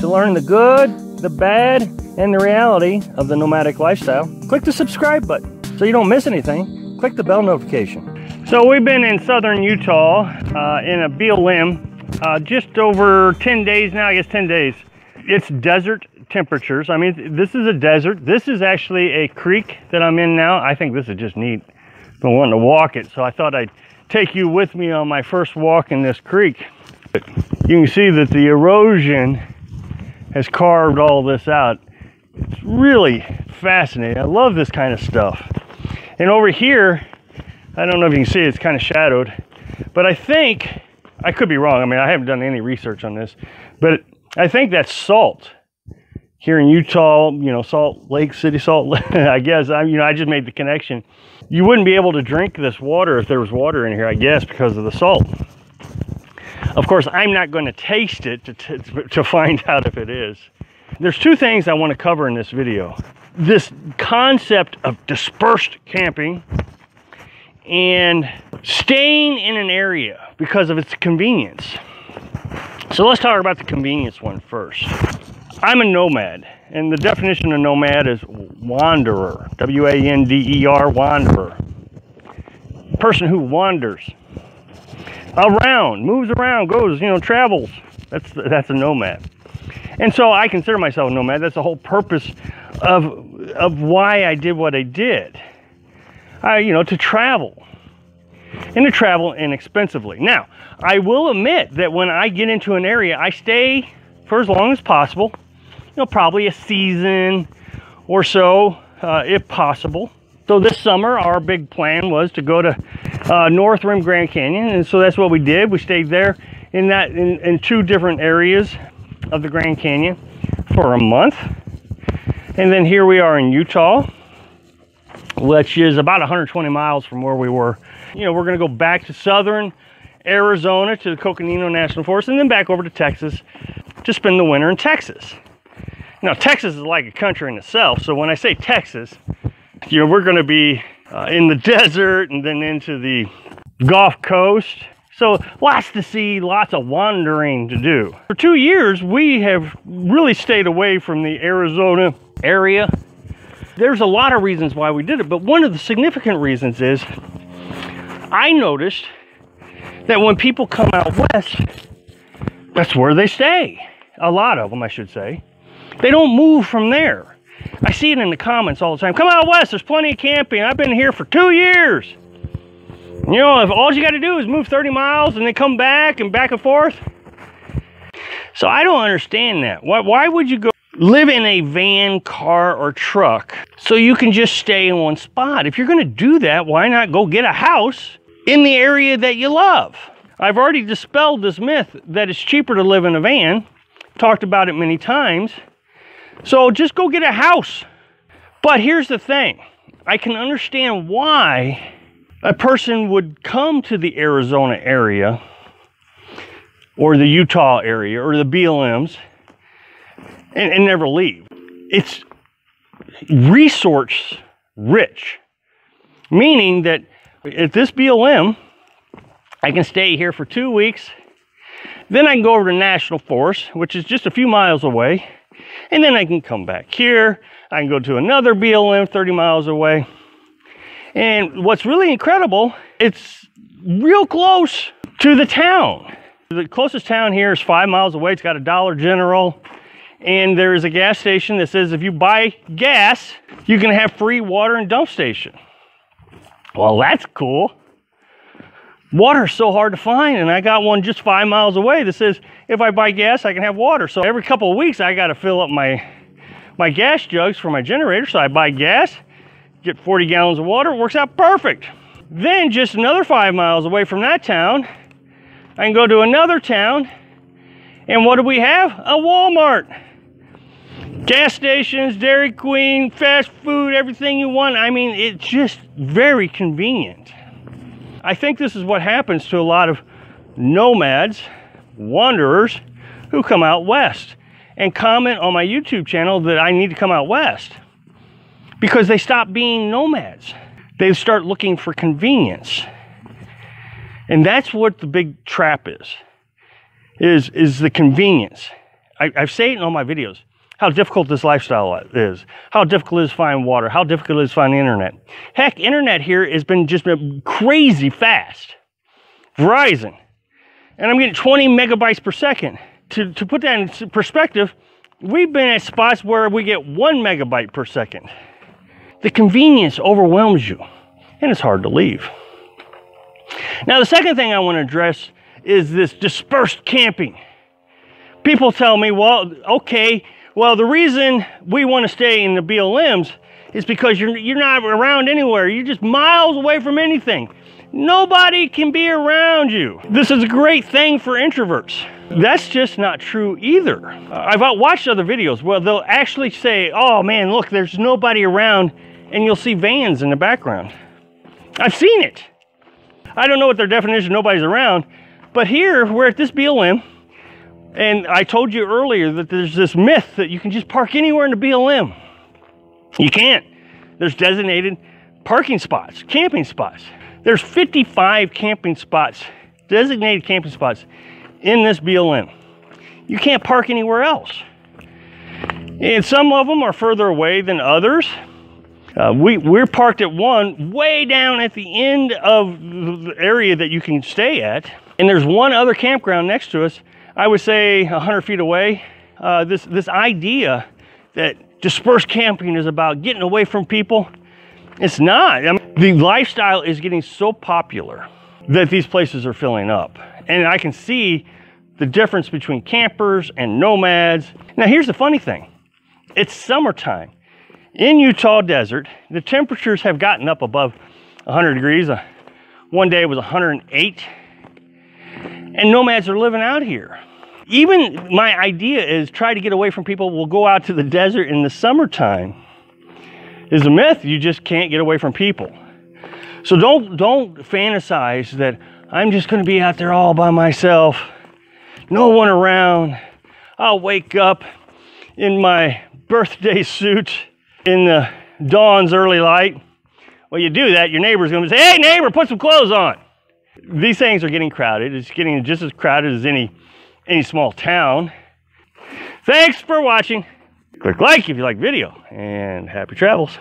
To learn the good, the bad, and the reality of the nomadic lifestyle, click the subscribe button so you don't miss anything. Click the bell notification. So we've been in southern Utah in a BLM just over 10 days now, I guess 10 days. It's desert temperatures. I mean, this is a desert. This is actually a creek that I'm in now. I think this is just neat. I've been wanting to walk it, so I thought I'd take you with me on my first walk in this creek. You can see that the erosion has carved all this out. It's really fascinating. I love this kind of stuff. And over here, I don't know if you can see, it's kind of shadowed, but I think, I could be wrong. I mean, I haven't done any research on this, but I think that's salt. Here in Utah, you know, Salt Lake City, I guess, I just made the connection. You wouldn't be able to drink this water if there was water in here, I guess, because of the salt. Of course, I'm not going to taste it to find out if it is. There's two things I want to cover in this video. This concept of dispersed camping and staying in an area because of its convenience. So let's talk about the convenience one first. I'm a nomad, and the definition of nomad is wanderer. W-A-N-D-E-R, wanderer. Person who wanders around, moves around, goes, travels. That's a nomad. And so I consider myself a nomad. That's the whole purpose of why I did what I did. To travel. And to travel inexpensively. Now, I will admit that when I get into an area, I stay for as long as possible. Probably a season or so, if possible. So this summer, our big plan was to go to North Rim Grand Canyon, and so that's what we did. We stayed there in two different areas of the Grand Canyon for a month. And then here we are in Utah, which is about 120 miles from where we were. We're going to go back to southern Arizona to the Coconino National Forest, and then back over to Texas to spend the winter in Texas. Now, Texas is like a country in itself, so when I say Texas, we're going to be in the desert and then into the Gulf Coast. So lots to see, lots of wandering to do. For 2 years, we have really stayed away from the Arizona area. There's a lot of reasons why we did it, but one of the significant reasons is I noticed that when people come out west, that's where they stay. A lot of them, I should say. They don't move from there. I see it in the comments all the time. Come out west, there's plenty of camping. I've been here for 2 years. If all you got to do is move 30 miles and then come back and forth. So I don't understand that. Why would you go live in a van, car, or truck so you can just stay in one spot? If you're going to do that, why not go get a house in the area that you love? I've already dispelled this myth that it's cheaper to live in a van. Talked about it many times. So just go get a house. But here's the thing. I can understand why a person would come to the Arizona area or the Utah area or the BLMs and never leave. It's resource rich, meaning that at this BLM, I can stay here for 2 weeks. Then I can go over to National Forest, which is just a few miles away. And then I can come back here. I can go to another BLM 30 miles away. And what's really incredible, it's real close to the town. The closest town here is 5 miles away. It's got a Dollar General. And there's a gas station that says if you buy gas, you can have free water and dump station. Well, that's cool. Water is so hard to find, and I got one just 5 miles away that says if I buy gas, I can have water. So every couple of weeks, I got to fill up my gas jugs for my generator. So I buy gas, get 40 gallons of water. It works out perfect. Then just another 5 miles away from that town, I can go to another town, and what do we have? A Walmart. Gas stations, Dairy Queen, fast food, everything you want. I mean, it's just very convenient. I think this is what happens to a lot of nomads, wanderers, who come out west and comment on my YouTube channel that I need to come out west because they stop being nomads. They start looking for convenience. And that's what the big trap is the convenience. I've said it in all my videos, how difficult this lifestyle is, how difficult it is to find water, how difficult it is to find the internet. Heck, internet here has been just been crazy fast. Verizon. And I'm getting 20 megabytes per second. To put that in perspective, we've been at spots where we get 1 megabyte per second. The convenience overwhelms you, and it's hard to leave. Now, the second thing I want to address is this dispersed camping. People tell me, well, okay, well, the reason we want to stay in the BLMs is because you're not around anywhere. You're just miles away from anything. Nobody can be around you. This is a great thing for introverts. That's just not true either. I've watched other videos where they'll actually say, oh man, look, there's nobody around, and you'll see vans in the background. I've seen it. I don't know what their definition of nobody's around, but here we're at this BLM, and I told you earlier that there's this myth that you can just park anywhere in the BLM. You can't. There's designated parking spots, camping spots. There's 55 camping spots, designated camping spots in this BLM. You can't park anywhere else. And some of them are further away than others. We're parked at one way down at the end of the area that you can stay at. And there's one other campground next to us, I would say 100 feet away. This idea that dispersed camping is about getting away from people, it's not. I mean, the lifestyle is getting so popular that these places are filling up. And I can see the difference between campers and nomads. Now, here's the funny thing. It's summertime. In Utah desert, the temperatures have gotten up above 100 degrees. One day it was 108. And nomads are living out here. Even my idea is try to get away from people. We'll go out to the desert in the summertime. Is a myth. You just can't get away from people. So don't fantasize that I'm just going to be out there all by myself, no one around. I'll wake up in my birthday suit in the dawn's early light. Well, you do that, your neighbor's going to say, hey neighbor, put some clothes on. These things are getting crowded. It's getting just as crowded as any small town. Thanks for watching. Click like if you like video, and happy travels.